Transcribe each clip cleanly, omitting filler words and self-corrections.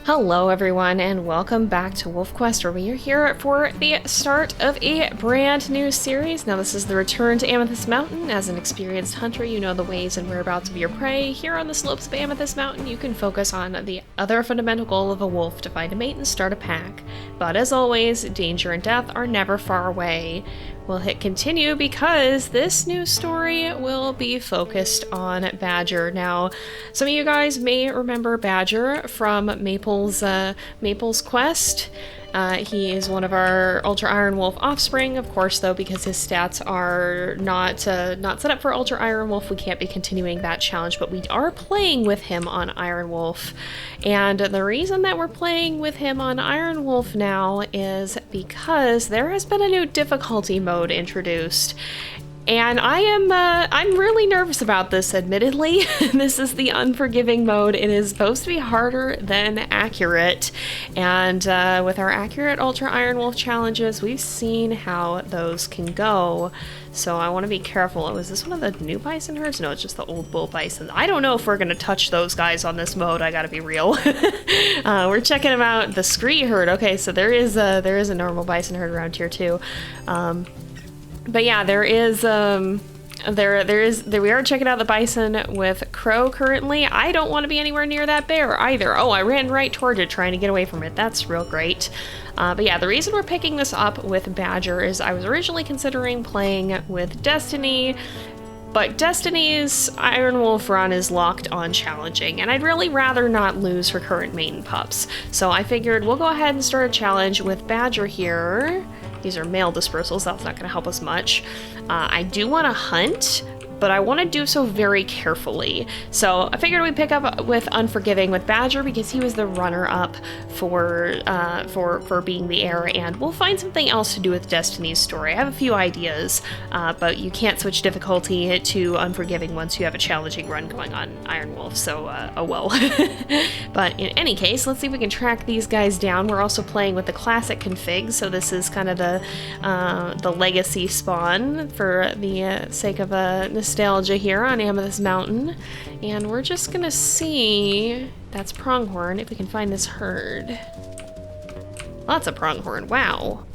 Hello everyone and welcome back to WolfQuest, where we are here for the start of a brand new series. Now this is the return to Amethyst Mountain. As an experienced hunter, you know the ways and whereabouts of your prey. Here on the slopes of Amethyst Mountain, you can focus on the other fundamental goal of a wolf, to find a mate and start a pack. But as always, danger and death are never far away. We'll hit continue because this new story will be focused on Badger. Now, some of you guys may remember Badger from Maple's quest. He is one of our Ultra Ironwolf offspring, of course, though, because his stats are not set up for Ultra Ironwolf, we can't be continuing that challenge, but we are playing with him on Ironwolf. And the reason that we're playing with him on Ironwolf now is because there has been a new difficulty mode introduced. And I'm really nervous about this, admittedly. This is the Unforgiving mode. It is supposed to be harder than accurate. And with our accurate Ultra Ironwolf challenges, we've seen how those can go. So I want to be careful. Oh, is this one of the new bison herds? No, it's just the old bull bison. I don't know if we're going to touch those guys on this mode, I gotta be real. We're checking them out. The scree herd. Okay, so there is a normal bison herd around here too. But yeah, we are checking out the bison with Crow currently. I don't want to be anywhere near that bear either. Oh, I ran right toward it trying to get away from it. That's real great. But yeah, the reason we're picking this up with Badger is I was originally considering playing with Destiny, but Destiny's Ironwolf run is locked on challenging, and I'd really rather not lose her current maiden pups. So I figured we'll go ahead and start a challenge with Badger here. These are male dispersals, that's not going to help us much. I do want to hunt, but I want to do so very carefully. So I figured we'd pick up with Unforgiving with Badger because he was the runner-up for being the heir, and we'll find something else to do with Destiny's story. I have a few ideas, but you can't switch difficulty to Unforgiving once you have a challenging run going on Ironwolf, so oh well. But in any case, let's see if we can track these guys down. We're also playing with the classic config, so this is kind of the legacy spawn for the sake of nostalgia here on Amethyst Mountain. And we're just gonna see, that's pronghorn, if we can find this herd. Lots of pronghorn, wow.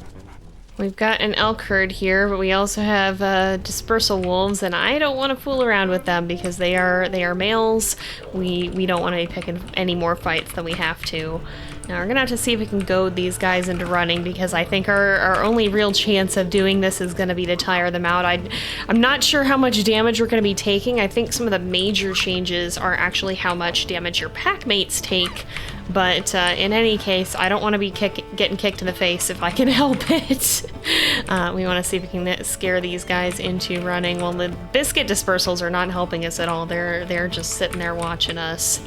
We've got an elk herd here, but we also have dispersal wolves, and I don't want to fool around with them because they are males. We don't want to be picking any more fights than we have to. Now we're gonna have to see if we can goad these guys into running, because I think our only real chance of doing this is gonna be to tire them out. I'm not sure how much damage we're gonna be taking. I think some of the major changes are actually how much damage your pack mates take. But in any case, I don't want to be getting kicked in the face if I can help it. We want to see if we can scare these guys into running. Well, the biscuit dispersals are not helping us at all. They're just sitting there watching us.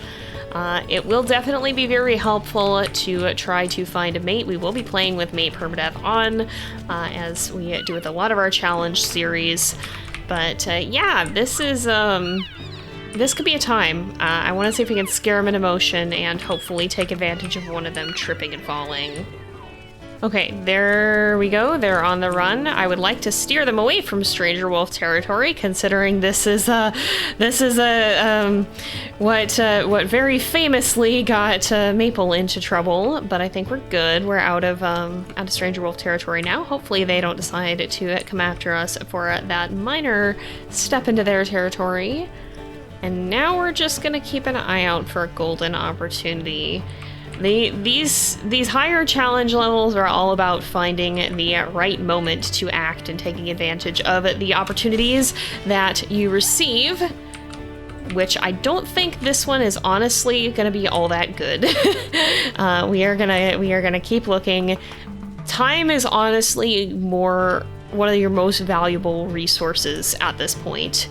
It will definitely be very helpful to try to find a mate. We will be playing with mate permadeath on, as we do with a lot of our challenge series. But yeah, this could be a time. I want to see if we can scare them into motion and hopefully take advantage of one of them tripping and falling. Okay, there we go. They're on the run. I would like to steer them away from Stranger Wolf territory, considering this is what very famously got Maple into trouble. But I think we're good. We're out of Stranger Wolf territory now. Hopefully they don't decide to come after us for that minor step into their territory. And now we're just gonna keep an eye out for a golden opportunity. These higher challenge levels are all about finding the right moment to act and taking advantage of the opportunities that you receive, which I don't think this one is honestly gonna be all that good. We are gonna keep looking. Time is honestly one of your most valuable resources at this point.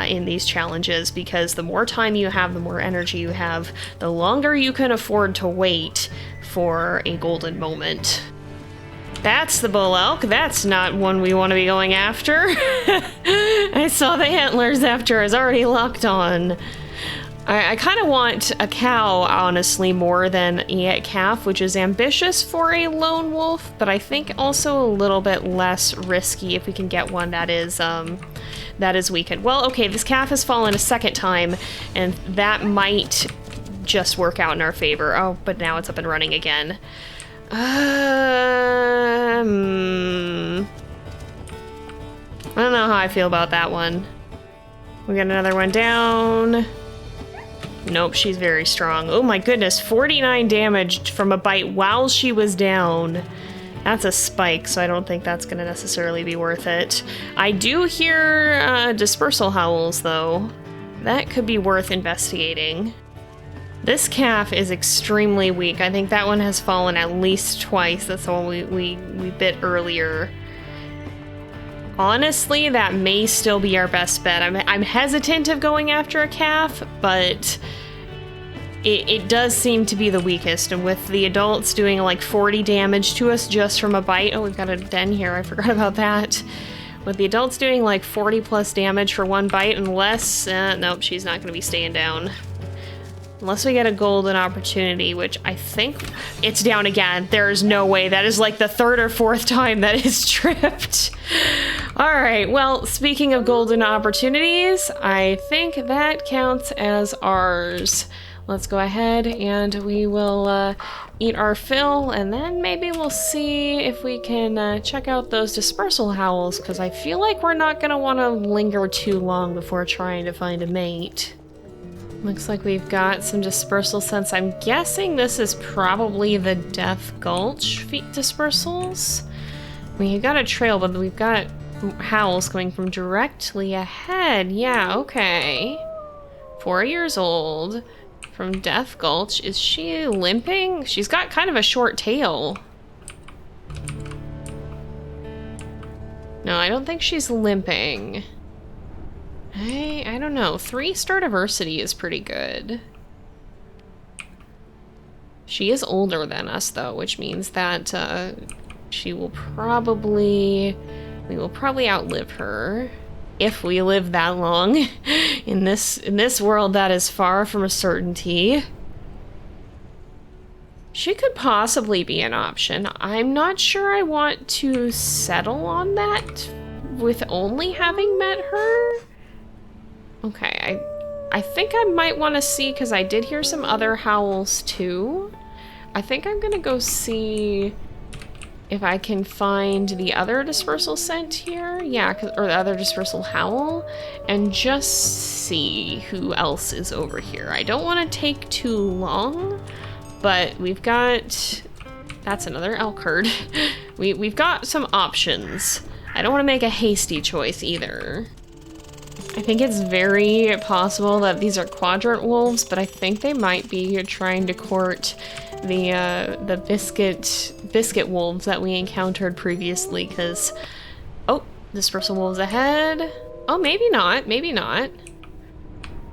In these challenges, because the more time you have, the more energy you have, the longer you can afford to wait for a golden moment. That's the bull elk. That's not one we want to be going after. I saw the antlers after I was already locked on. I kind of want a cow, honestly, more than a calf, which is ambitious for a lone wolf, but I think also a little bit less risky if we can get one that is weakened. Well, okay, this calf has fallen a second time, and that might just work out in our favor. Oh, but now it's up and running again. I don't know how I feel about that one. We got another one down. Nope, she's very strong. Oh my goodness, 49 damage from a bite while she was down. That's a spike, so I don't think that's gonna necessarily be worth it. I do hear dispersal howls, though. That could be worth investigating. This calf is extremely weak. I think that one has fallen at least twice. That's the one we bit earlier. Honestly, that may still be our best bet. I'm hesitant of going after a calf, but it does seem to be the weakest. And with the adults doing like 40 damage to us just from a bite. Oh, we've got a den here. I forgot about that. With the adults doing like 40 plus damage for one bite, unless... nope, she's not going to be staying down. Unless we get a golden opportunity, which I think it's down again. There's no way. That is like the third or fourth time that is tripped. All right, well, speaking of golden opportunities, I think that counts as ours. Let's go ahead and we will eat our fill, and then maybe we'll see if we can check out those dispersal howls, because I feel like we're not going to want to linger too long before trying to find a mate. Looks like we've got some dispersal scents. I'm guessing this is probably the Death Gulch dispersals. I mean, you got a trail, but we've got howls coming from directly ahead. Yeah, okay. 4 years old from Death Gulch. Is she limping? She's got kind of a short tail. No, I don't think she's limping. I don't know. 3-star diversity is pretty good. She is older than us, though, which means that we will probably outlive her. If we live that long. In this world, that is far from a certainty. She could possibly be an option. I'm not sure I want to settle on that with only having met her. Okay, I think I might want to see, because I did hear some other howls too. I think I'm gonna go see if I can find the other dispersal scent here. Yeah, or the other dispersal howl, and just see who else is over here. I don't want to take too long, but we've got... That's another elk herd. We've got some options. I don't want to make a hasty choice either. I think it's very possible that these are quadrant wolves, but I think they might be trying to court the biscuit wolves that we encountered previously, because... Oh, dispersal wolves ahead. Oh, maybe not, maybe not.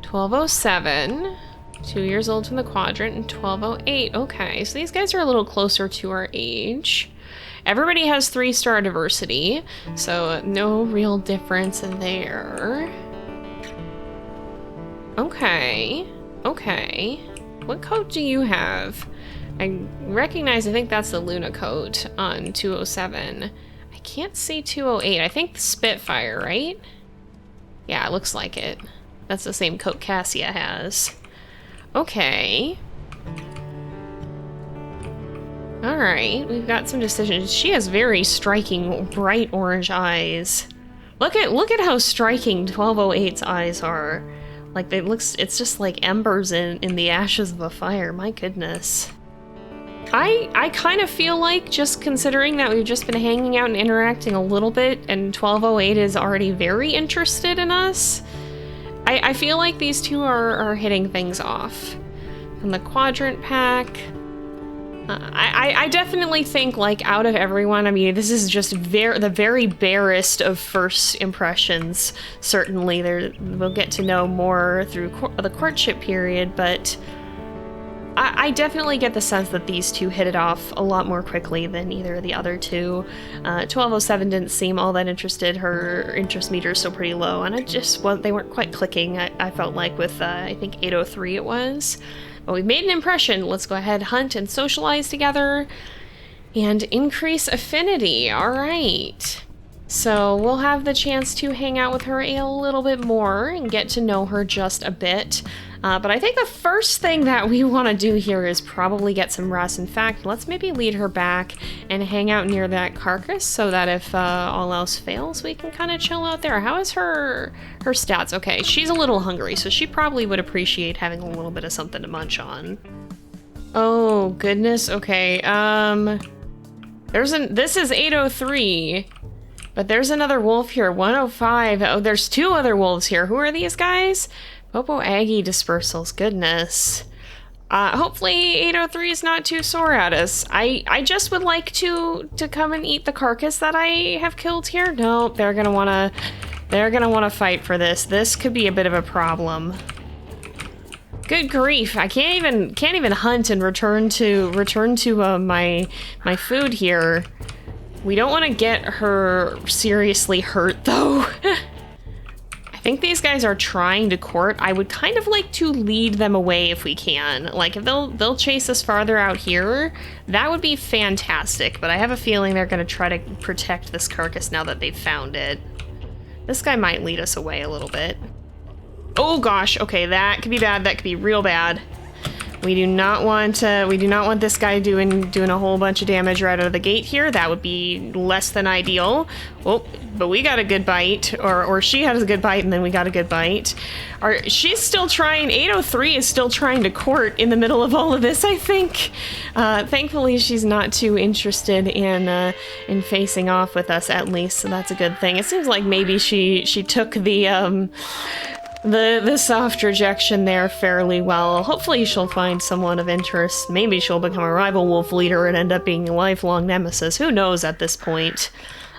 1207, 2 years old from the quadrant, and 1208. Okay, so these guys are a little closer to our age. Everybody has 3-star diversity, so no real difference there. Okay, okay. What coat do you have? I recognize, I think that's the Luna coat on 207. I can't see 208. I think the Spitfire, right? Yeah, it looks like it. That's the same coat Cassia has. Okay. Alright, we've got some decisions. She has very striking bright orange eyes. Look at how striking 1208's eyes are. Like, it's just like embers in the ashes of a fire. My goodness. I kind of feel like, just considering that we've just been hanging out and interacting a little bit, and 1208 is already very interested in us, I feel like these two are hitting things off. From the quadrant pack, I definitely think, like, out of everyone, I mean, this is just the very barest of first impressions. Certainly, we'll get to know more through the courtship period, but I definitely get the sense that these two hit it off a lot more quickly than either of the other two. 1207 didn't seem all that interested. Her interest meter is still pretty low, and they weren't quite clicking, I felt like, with, I think 803 it was. But we've made an impression. Let's go ahead, hunt and socialize together, and increase affinity. All right. So we'll have the chance to hang out with her a little bit more and get to know her just a bit. But I think the first thing that we want to do here is probably get some rest. In fact, let's maybe lead her back and hang out near that carcass so that if all else fails, we can kind of chill out there. How is her stats? Okay, she's a little hungry, so she probably would appreciate having a little bit of something to munch on. Oh, goodness. Okay, this is 803, but there's another wolf here, 105. Oh, there's two other wolves here. Who are these guys? Popo Aggie dispersals, goodness. Hopefully 803 is not too sore at us. I just would like to come and eat the carcass that I have killed here. No, they're gonna wanna fight for this. This could be a bit of a problem. Good grief! I can't even hunt and return to my food here. We don't want to get her seriously hurt though. I think these guys are trying to court. I would kind of like to lead them away if we can. Like, if they'll chase us farther out here, that would be fantastic. But I have a feeling they're going to try to protect this carcass now that they've found it. This guy might lead us away a little bit. Oh gosh, okay, that could be bad. That could be real bad. We do not want this guy doing a whole bunch of damage right out of the gate here. That would be less than ideal. Oh, but we got a good bite, or she has a good bite, and then we got a good bite. She's still trying. 803 is still trying to court in the middle of all of this, I think. Thankfully, she's not too interested in facing off with us, at least, so that's a good thing. It seems like maybe she took the soft rejection there fairly well. Hopefully she'll find someone of interest. Maybe she'll become a rival wolf leader and end up being a lifelong nemesis. Who knows at this point?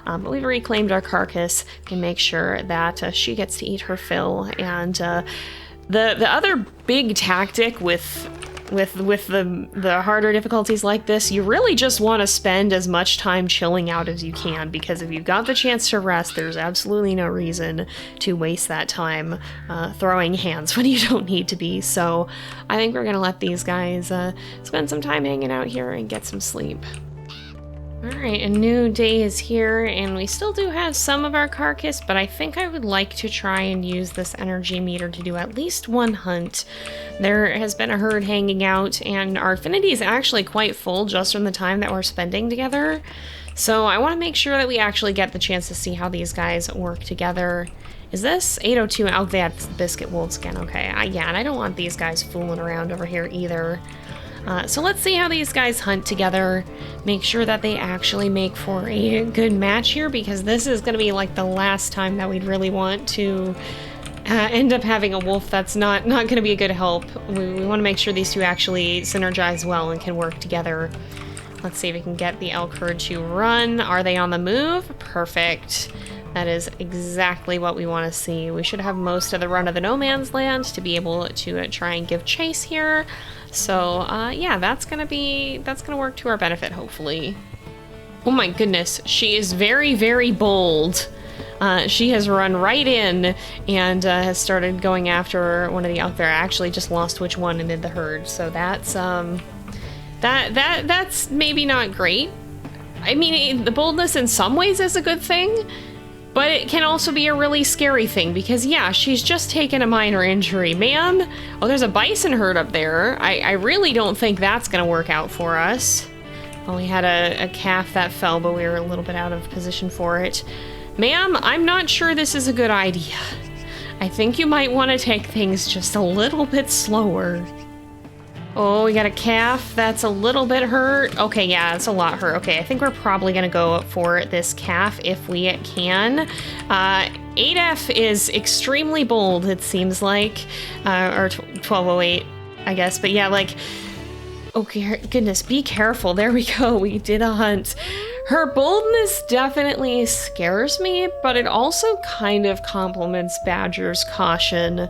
But we've reclaimed our carcass. Can make sure that she gets to eat her fill. And the other big tactic with the harder difficulties like this, you really just want to spend as much time chilling out as you can, because if you've got the chance to rest, there's absolutely no reason to waste that time throwing hands when you don't need to be. So I think we're gonna let these guys spend some time hanging out here and get some sleep. Alright, a new day is here, and we still do have some of our carcass, but I think I would like to try and use this energy meter to do at least one hunt. There has been a herd hanging out, and our affinity is actually quite full just from the time that we're spending together. So I want to make sure that we actually get the chance to see how these guys work together. Is this 802? Oh, that's the biscuit wolves again. Okay, yeah, and I don't want these guys fooling around over here either. So let's see how these guys hunt together, make sure that they actually make for a good match here, because this is going to be like the last time that we'd really want to end up having a wolf that's not going to be a good help. We want to make sure these two actually synergize well and can work together. Let's see if we can get the elk herd to run. Are they on the move? Perfect. That is exactly what we want to see. We should have most of the run of the no man's land to be able to try and give chase here. So yeah, that's gonna work to our benefit, hopefully. Oh my goodness, she is very, very bold. She has run right in and has started going after one of the elk there. I actually just lost which one and did the herd, so that's that's maybe not great. I mean, the boldness in some ways is a good thing, but it can also be a really scary thing, because yeah, she's just taken a minor injury. Man, oh, there's a bison herd up there. I really don't think that's gonna work out for us. Well, we had a calf that fell, but we were a little bit out of position for it. Ma'am, I'm not sure this is a good idea. I think you might want to take things just a little bit slower. Oh, we got a calf that's a little bit hurt. Okay, yeah, it's a lot hurt. Okay, I think we're probably gonna go for this calf if we can. 8F is extremely bold, it seems like. Or 1208, I guess. But yeah, like, okay, goodness, be careful. There we go, we did a hunt. Her boldness definitely scares me, but it also kind of complements Badger's caution.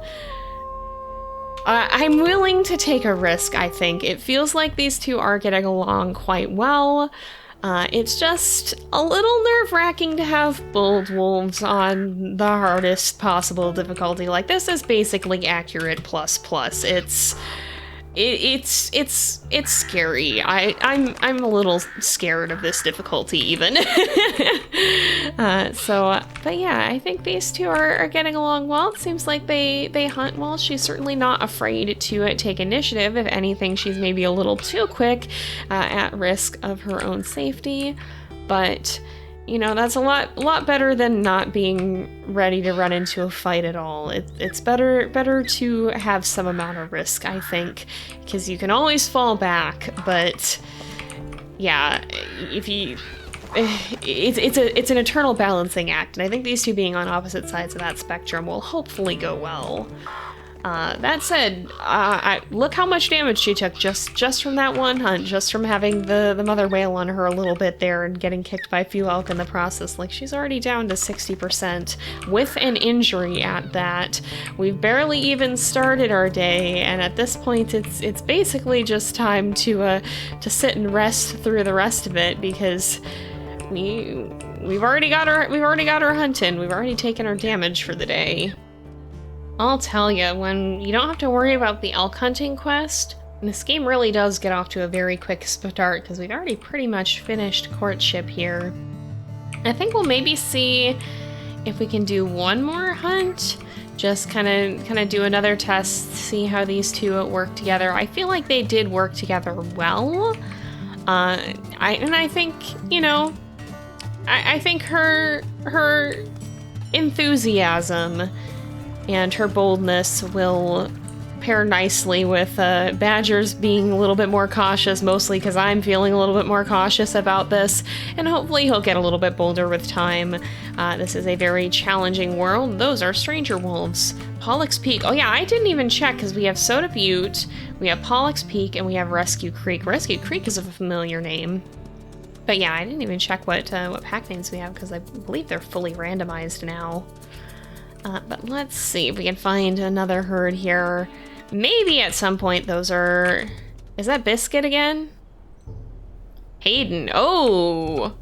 I'm willing to take a risk, I think. It feels like these two are getting along quite well. It's just a little nerve-wracking to have bold wolves on the hardest possible difficulty. Like, this is basically accurate plus plus. It's it's scary. I'm a little scared of this difficulty even. But yeah, I think these two are getting along well. It seems like they hunt well. She's certainly not afraid to take initiative. If anything, she's maybe a little too quick, at risk of her own safety. But you know, that's a lot better than not being ready to run into a fight at all. It's better to have some amount of risk, I think, because you can always fall back. But yeah, it's an eternal balancing act, and I think these two being on opposite sides of that spectrum will hopefully go well. That said, look how much damage she took just from that one hunt, just from having the mother whale on her a little bit there and getting kicked by a few elk in the process. Like, she's already down to 60% with an injury at that. We've barely even started our day, and at this point it's basically just time to sit and rest through the rest of it, because we've already got our hunt in. We've already taken our damage for the day. I'll tell you, when you don't have to worry about the elk hunting quest, this game really does get off to a very quick start, because we've already pretty much finished courtship here. I think we'll maybe see if we can do one more hunt, just kind of do another test, see how these two work together. I feel like they did work together well. I think, you know, I think her enthusiasm and her boldness will pair nicely with Badger's being a little bit more cautious, mostly because I'm feeling a little bit more cautious about this, and hopefully he'll get a little bit bolder with time. This is a very challenging world. Those are stranger wolves. Pollock's Peak. Oh yeah, I didn't even check, because we have Soda Butte, we have Pollock's Peak, and we have Rescue Creek. Rescue Creek is a familiar name. But yeah, I didn't even check what pack names we have, because I believe they're fully randomized now. But let's see if we can find another herd here. Maybe at some point those are... Is that Biscuit again? Hayden. Oh!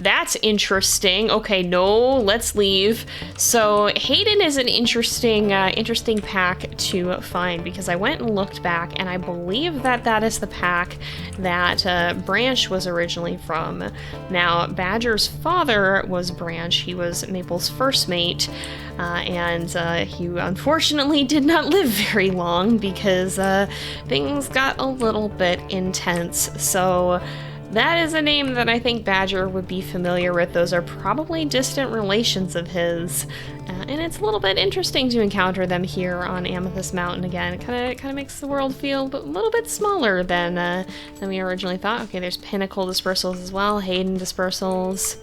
That's interesting. Okay, no, let's leave. So Hayden is an interesting pack to find, because I went and looked back, and I believe that is the pack that Branch was originally from. Now, Badger's father was Branch. He was Maple's first mate, and he unfortunately did not live very long, because things got a little bit intense. So that is a name that I think Badger would be familiar with. Those are probably distant relations of his, and it's a little bit interesting to encounter them here on Amethyst Mountain again. It kind of makes the world feel a little bit smaller than we originally thought. Okay, there's Pinnacle dispersals as well, Hayden dispersals.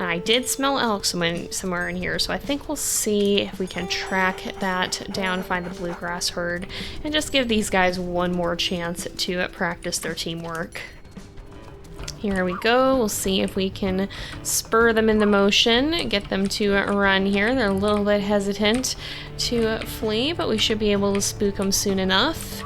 I did smell elk somewhere in here, so I think we'll see if we can track that down, find the bluegrass herd, and just give these guys one more chance to practice their teamwork. Here we go. We'll see if we can spur them into motion, get them to run here. They're a little bit hesitant to flee, but we should be able to spook them soon enough.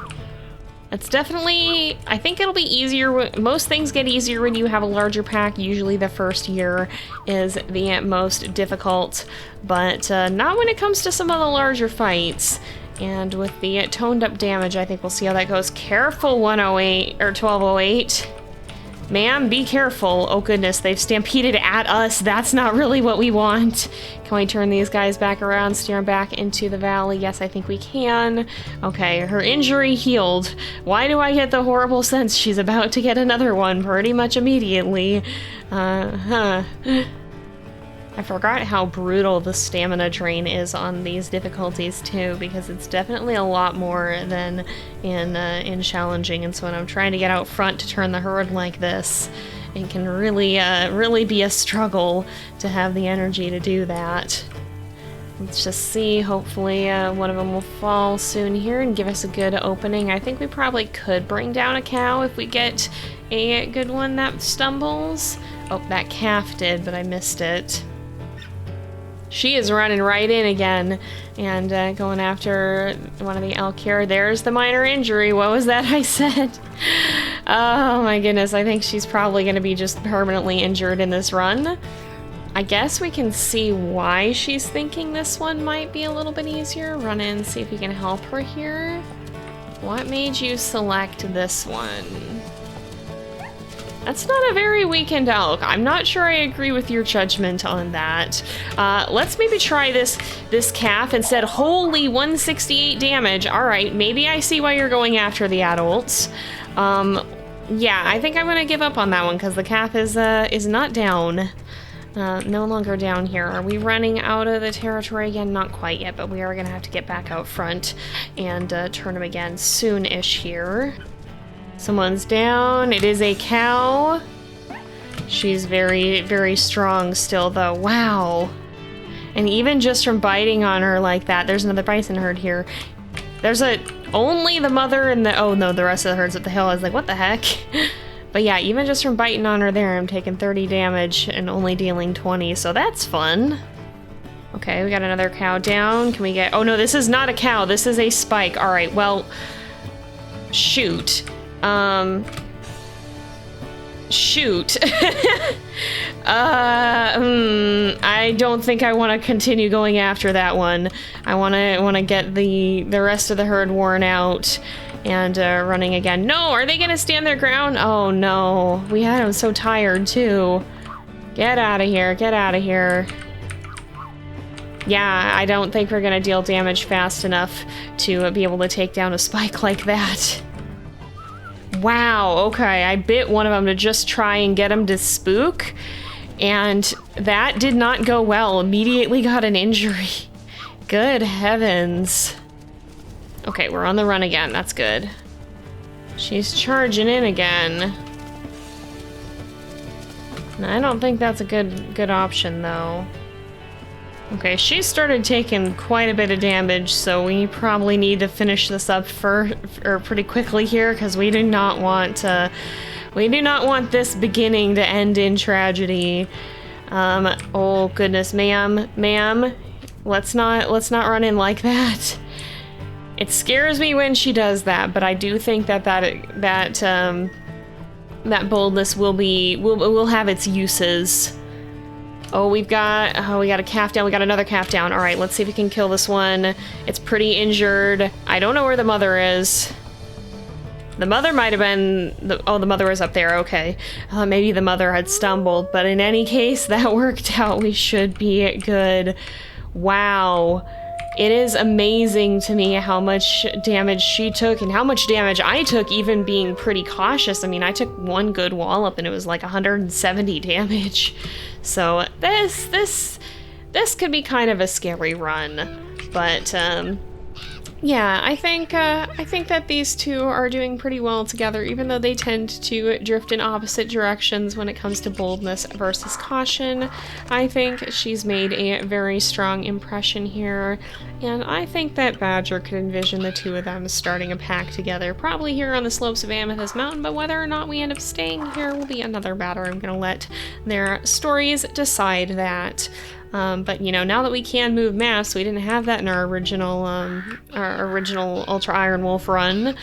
It's definitely, I think it'll be easier. Most things get easier when you have a larger pack. Usually the first year is the most difficult, but not when it comes to some of the larger fights. And with the toned up damage, I think we'll see how that goes. Careful, 108 or 1208. Ma'am, be careful. Oh goodness, they've stampeded at us. That's not really what we want. Can we turn these guys back around, steer them back into the valley? Yes, I think we can. Okay, her injury healed. Why do I get the horrible sense she's about to get another one pretty much immediately? I forgot how brutal the stamina drain is on these difficulties too, because it's definitely a lot more than in challenging, and so when I'm trying to get out front to turn the herd like this, it can really be a struggle to have the energy to do that. Let's just see, hopefully one of them will fall soon here and give us a good opening. I think we probably could bring down a cow if we get a good one that stumbles. Oh, that calf did, but I missed it. She is running right in again and going after one of the elk here. There's the minor injury. What was that I said? Oh my goodness, I think she's probably going to be just permanently injured in this run. I guess we can see why she's thinking this one might be a little bit easier. Run in, see if we can help her here. What made you select this one? That's not a very weakened elk. I'm not sure I agree with your judgment on that. Let's maybe try this calf instead. Holy 168 damage. All right, maybe I see why you're going after the adults. Yeah, I think I'm gonna give up on that one because the calf is not down. No longer down here. Are we running out of the territory again? Not quite yet, but we are gonna have to get back out front and turn them again soon-ish here. Someone's down. It is a cow. She's very, very strong still, though. Wow. And even just from biting on her like that, there's another bison herd here. There's only the mother and the, oh no, the rest of the herds at the hill. I was like, what the heck? But yeah, even just from biting on her there, I'm taking 30 damage and only dealing 20, so that's fun. Okay, we got another cow down. Can we get, oh no, this is not a cow. This is a spike. All right, well, shoot. Shoot. I don't think I want to continue going after that one. I want to get the rest of the herd worn out and running again. No, are they gonna stand their ground? Oh no, we had them so tired too. Get out of here, get out of here. Yeah, I don't think we're gonna deal damage fast enough to be able to take down a spike like that. Wow, okay, I bit one of them to just try and get him to spook, and that did not go well. Immediately got an injury. Good heavens. Okay, we're on the run again, that's good. She's charging in again. I don't think that's a good option, though. Okay, she started taking quite a bit of damage, so we probably need to finish this up pretty quickly here, because we do not want this beginning to end in tragedy. Oh goodness, ma'am, let's not run in like that. It scares me when she does that, but I do think that boldness will have its uses. Oh, we got a calf down. We got another calf down. All right, let's see if we can kill this one. It's pretty injured. I don't know where the mother is. The mother might have been... oh, the mother was up there. Okay. Maybe the mother had stumbled, but in any case, that worked out. We should be good. Wow. It is amazing to me how much damage she took and how much damage I took, even being pretty cautious. I mean, I took one good wallop and it was like 170 damage. So this could be kind of a scary run, but yeah, I think that these two are doing pretty well together, even though they tend to drift in opposite directions when it comes to boldness versus caution. I think she's made a very strong impression here, and I think that Badger could envision the two of them starting a pack together, probably here on the slopes of Amethyst Mountain, but whether or not we end up staying here will be another matter. I'm gonna let their stories decide that. But you know, now that we can move mass, we didn't have that in our original Ultra Ironwolf run.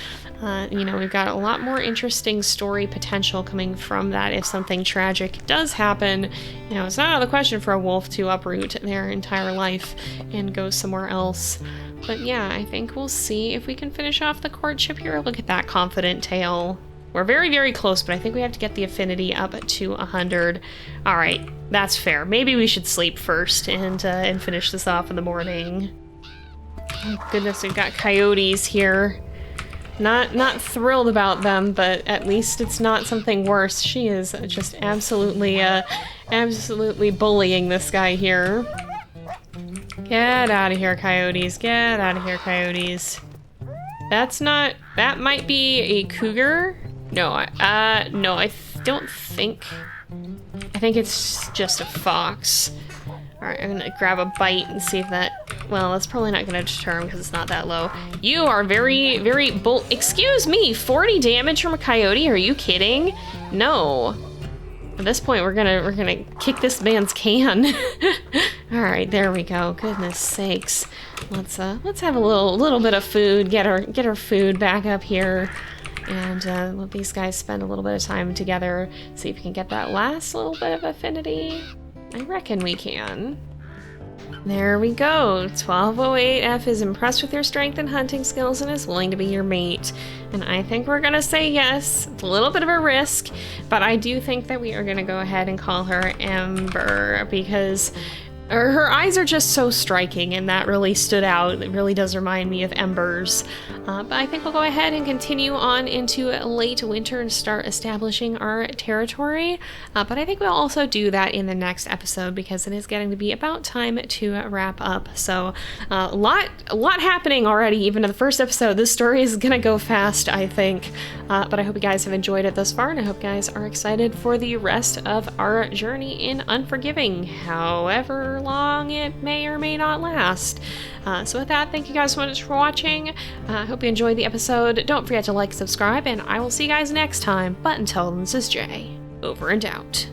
You know, we've got a lot more interesting story potential coming from that if something tragic does happen. You know, it's not out of the question for a wolf to uproot their entire life and go somewhere else. But yeah, I think we'll see if we can finish off the courtship here. Look at that confident tail. We're very, very close, but I think we have to get the affinity up to 100. All right, that's fair. Maybe we should sleep first and finish this off in the morning. Oh goodness, we've got coyotes here. Not thrilled about them, but at least it's not something worse. She is just absolutely bullying this guy here. Get out of here, coyotes. Get out of here, coyotes. That might be a cougar. No, no, I don't think. I think it's just a fox. Alright, I'm gonna grab a bite and see if that... well, that's probably not gonna deter him because it's not that low. You are very, very bold. Excuse me, 40 damage from a coyote? Are you kidding? No. At this point, we're gonna kick this man's can. Alright, there we go. Goodness sakes. Let's have a little bit of food. Get our food back up here. And let these guys spend a little bit of time together, see if we can get that last little bit of affinity. I reckon we can. There we go. 1208F is impressed with your strength and hunting skills and is willing to be your mate. And I think we're gonna say yes. It's a little bit of a risk, but I do think that we are gonna go ahead and call her Ember because her eyes are just so striking, and that really stood out. It really does remind me of Embers. But I think we'll go ahead and continue on into late winter and start establishing our territory. But I think we'll also do that in the next episode because it is getting to be about time to wrap up. So a lot happening already, even in the first episode. This story is gonna go fast, I think. But I hope you guys have enjoyed it thus far, and I hope you guys are excited for the rest of our journey in Unforgiving, however long it may or may not last. So with that, thank you guys so much for watching. Hope you enjoyed the episode. Don't forget to like, subscribe, and I will see you guys next time. But until then, this is Jay, over and out.